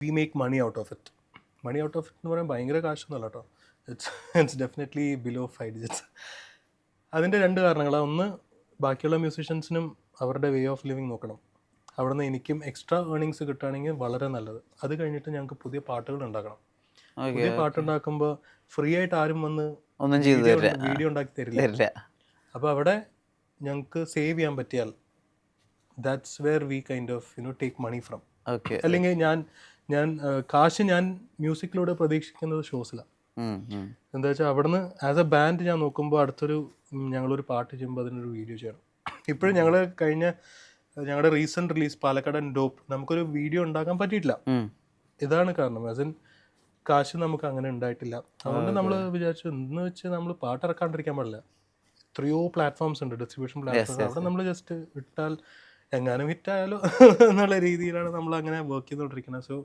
V make money out of it. Money out of it എന്ന് പറയാൻ ഭയങ്കര കാശൊന്നുമല്ല കേട്ടോ. It's definitely below 5 digits. അതിൻ്റെ രണ്ട് കാരണങ്ങളാണ്. ഒന്ന്, ബാക്കിയുള്ള മ്യൂസീഷ്യൻസിനും അവരുടെ വേ ഓഫ് ലിവിങ് നോക്കണം. അവിടെ നിന്ന് എനിക്കും എക്സ്ട്രാ ഏർണിങ്സ് കിട്ടുകയാണെങ്കിൽ വളരെ നല്ലത്. അത് കഴിഞ്ഞിട്ട് ഞങ്ങൾക്ക് പുതിയ പാട്ടുകൾ ഉണ്ടാക്കണം. പുതിയ പാട്ടുണ്ടാക്കുമ്പോൾ ഫ്രീ ആയിട്ട് ആരും വന്ന് ഒന്നും ചെയ്തു തരില്ല, വീഡിയോ ഉണ്ടാക്കി തരില്ല. അപ്പോൾ അവിടെ ഞങ്ങൾക്ക് സേവ് ചെയ്യാൻ പറ്റിയാൽ that's where we kind of take money from. അല്ലെങ്കിൽ ഞാൻ കാശ് ഞാൻ മ്യൂസിക്കിലൂടെ പ്രതീക്ഷിക്കുന്നത് ഷോസിലാണ്. എന്താ വെച്ചാൽ അവിടുന്ന് ആസ് എ ബാൻഡ് ഞാൻ നോക്കുമ്പോൾ ഞങ്ങളൊരു പാട്ട് ചെയ്യുമ്പോൾ അതിനൊരു വീഡിയോ ചെയ്യണം. ഇപ്പോഴും ഞങ്ങളുടെ റീസെൻറ്റ് റിലീസ് പാലക്കാടൻ ഡോപ്പ് നമുക്കൊരു വീഡിയോ ഉണ്ടാക്കാൻ പറ്റിയിട്ടില്ല. ഇതാണ് കാരണം. ആസ് ഇൻ കാശ് നമുക്ക് അങ്ങനെ ഉണ്ടായിട്ടില്ല. അതുകൊണ്ട് നമ്മൾ വിചാരിച്ചു എന്ന് വെച്ച് നമ്മൾ പാട്ട് ഇറക്കാണ്ടിരിക്കാൻ പാടില്ല. എത്രയോ പ്ലാറ്റ്ഫോംസ് ഉണ്ട്, ഡിസ്ട്രിബ്യൂഷൻ പ്ലാറ്റ്ഫോംസ്. അവിടെ നമ്മൾ ജസ്റ്റ് ഇട്ടാൽ എങ്ങാനും ഹിറ്റായാലോ എന്നുള്ള രീതിയിലാണ് നമ്മൾ അങ്ങനെ വർക്ക് ചെയ്തുകൊണ്ടിരിക്കുന്നത്. സോ